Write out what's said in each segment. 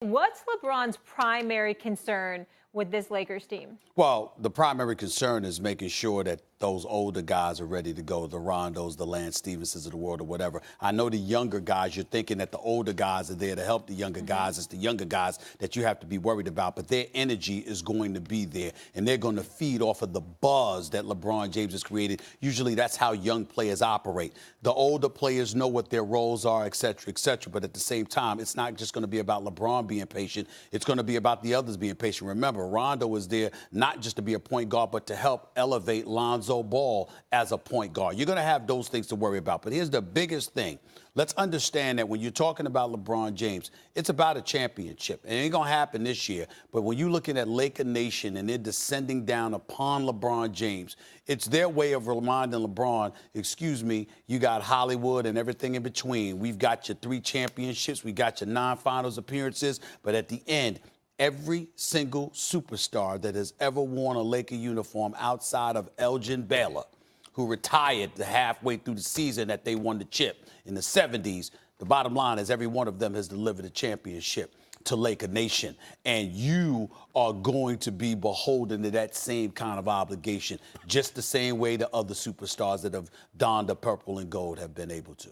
What's LeBron's primary concern with this Lakers team? Well, the primary concern is making sure that those older guys are ready to go, the Rondos, the Lance Stephensons of the world or whatever. I know the younger guys, you're thinking that the older guys are there to help the younger guys. It's the younger guys that you have to be worried about, but their energy is going to be there, and they're going to feed off of the buzz that LeBron James has created. Usually that's how young players operate. The older players know what their roles are, et cetera, but at the same time, it's not just going to be about LeBron being patient. It's going to be about the others being patient. Remember, Rondo is there not just to be a point guard, but to help elevate Lonzo Ball as a point guard. You're going to have those things to worry about. But here's the biggest thing. Let's understand that when you're talking about LeBron James, it's about a championship. It ain't going to happen this year. But when you're looking at Laker Nation and they're descending down upon LeBron James, it's their way of reminding LeBron, excuse me, you got Hollywood and everything in between. We've got your 3 championships. We got your 9 finals appearances. But at the end, every single superstar that has ever worn a Laker uniform outside of Elgin Baylor, who retired halfway through the season that they won the chip in the 70s, the bottom line is every one of them has delivered a championship to Laker Nation. And you are going to be beholden to that same kind of obligation, just the same way the other superstars that have donned the purple and gold have been able to.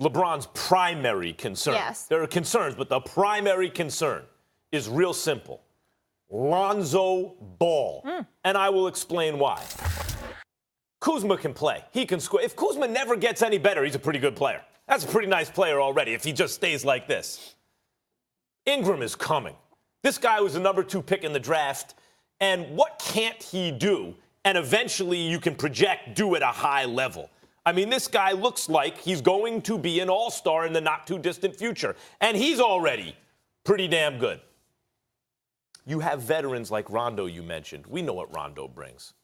LeBron's primary concern. Yes. There are concerns, but the primary concern is real simple. Lonzo Ball. And I will explain why. Kuzma can play. He can score. If Kuzma never gets any better, he's a pretty good player. That's a pretty nice player already if he just stays like this. Ingram is coming. This guy was the number 2 pick in the draft. And what can't he do? And eventually you can project do at a high level. I mean, this guy looks like he's going to be an all-star in the not-too-distant future. And he's already pretty damn good. You have veterans like Rondo you mentioned. We know what Rondo brings.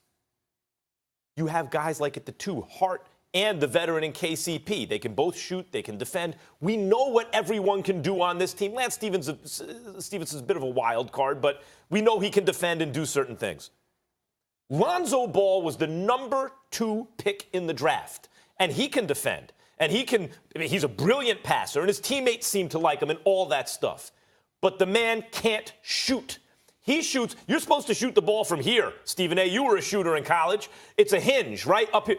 You have guys like at the 2, Hart and the veteran in KCP. They can both shoot. They can defend. We know what everyone can do on this team. Lance Stephenson's a bit of a wild card, but we know he can defend and do certain things. Lonzo Ball was the number 2 pick in the draft, and he can defend. And he's a brilliant passer, and his teammates seem to like him and all that stuff. But the man can't shoot. He shoots. You're supposed to shoot the ball from here, Stephen A. You were a shooter in college. It's a hinge, right? Up here.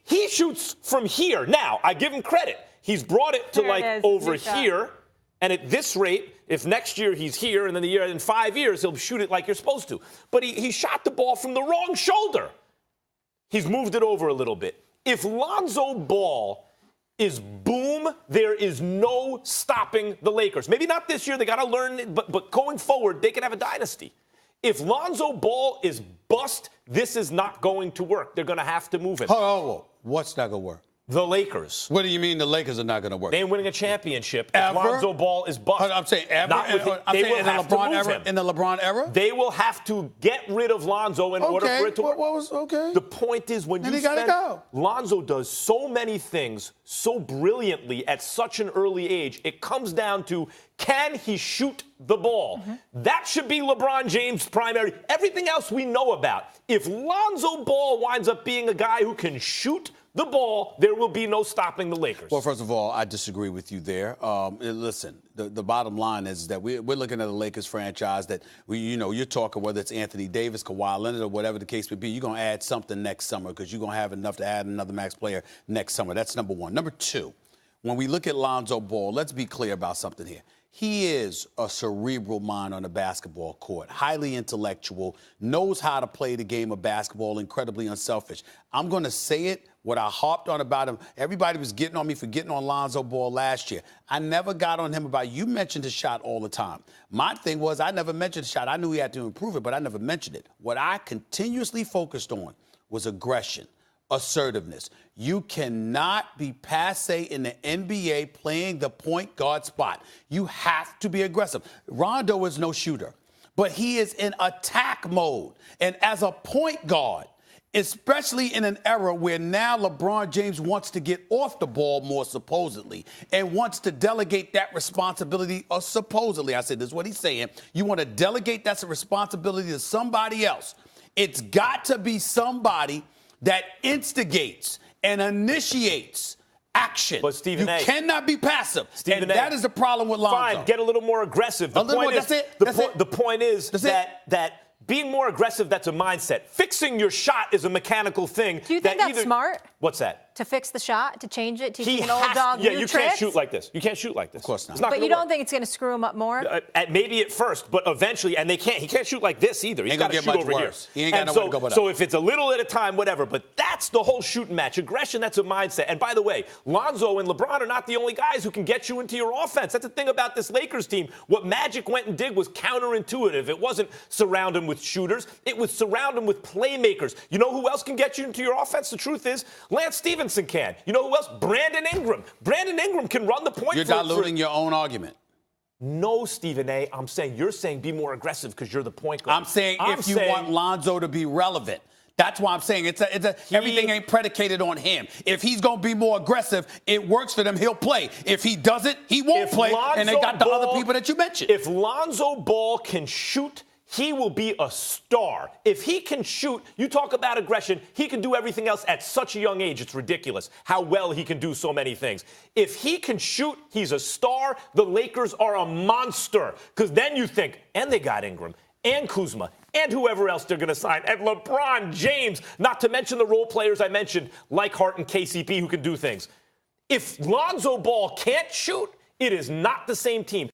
He shoots from here. Now, I give him credit. He's brought it to over here. And at this rate, if next year he's here and then in 5 years, he'll shoot it like you're supposed to. But he shot the ball from the wrong shoulder. He's moved it over a little bit. If Lonzo Ball is boom, there is no stopping the Lakers. Maybe not this year. They got to learn, but going forward, they can have a dynasty. If Lonzo Ball is bust, this is not going to work. They're going to have to move him. Oh, what's not going to work? The Lakers. What do you mean the Lakers are not going to work? They ain't winning a championship Ever? If Lonzo Ball is bust. I'm saying ever. They will have to move him. In the LeBron era? They will have to get rid of Lonzo in order for it to work. Okay. The point is when you spend, Lonzo does so many things so brilliantly at such an early age, it comes down to can he shoot the ball? That should be LeBron James' primary. Everything else we know about. If Lonzo Ball winds up being a guy who can shoot the ball, there will be no stopping the Lakers. Well, first of all, I disagree with you there. Listen, the bottom line is that we're looking at a Lakers franchise that, you're talking whether it's Anthony Davis, Kawhi Leonard, or whatever the case may be, you're going to add something next summer because you're going to have enough to add another max player next summer. That's number one. Number two, when we look at Lonzo Ball, let's be clear about something here. He is a cerebral mind on the basketball court, highly intellectual, knows how to play the game of basketball, incredibly unselfish. I'm going to say it, what I harped on about him. Everybody was getting on me for getting on Lonzo Ball last year. I never got on him about, you mentioned his shot all the time. My thing was I never mentioned the shot. I knew he had to improve it, but I never mentioned it. What I continuously focused on was aggression. Assertiveness. You cannot be passe in the NBA playing the point guard spot. You have to be aggressive. Rondo is no shooter, but he is in attack mode. And as a point guard, especially in an era where now LeBron James wants to get off the ball more supposedly and wants to delegate that responsibility, or supposedly, I said this is what he's saying, you want to delegate that responsibility to somebody else. It's got to be somebody that instigates and initiates action. But Stephen you A. cannot be passive. Stephen and A. that is the problem with Lonzo. Fine, get a little more aggressive. The point is, the point is that being more aggressive, that's a mindset. Fixing your shot is a mechanical thing. Do you think that's smart? What's that? To fix the shot, to change it, teaching an old dog new tricks? Can't shoot like this. You can't shoot like this. Of course not. But you don't think it's going to screw him up more? Maybe at first, but eventually, and he can't shoot like this either. He's got to shoot over here. He ain't got nowhere to go but up. So if it's a little at a time, whatever. But that's the whole shooting match. Aggression, that's a mindset. And by the way, Lonzo and LeBron are not the only guys who can get you into your offense. That's the thing about this Lakers team. What Magic went and did was counterintuitive. It wasn't surround him with shooters. It was surround him with playmakers. You know who else can get you into your offense? The truth is, Lance Stephenson can. You know who else? Brandon Ingram. Brandon Ingram can run the point. You're diluting your own argument. No, Stephen A. I'm saying you're saying be more aggressive because you're the point guard. I'm saying if you want Lonzo to be relevant. That's why I'm saying everything ain't predicated on him. If he's going to be more aggressive, it works for them, he'll play. If he doesn't, he won't play. And they got the other people that you mentioned. If Lonzo Ball can shoot, he will be a star. If he can shoot, you talk about aggression, he can do everything else at such a young age. It's ridiculous how well he can do so many things. If he can shoot, he's a star. The Lakers are a monster. Because then you think, and they got Ingram, and Kuzma, and whoever else they're going to sign, and LeBron James, not to mention the role players I mentioned, like Hart and KCP, who can do things. If Lonzo Ball can't shoot, it is not the same team.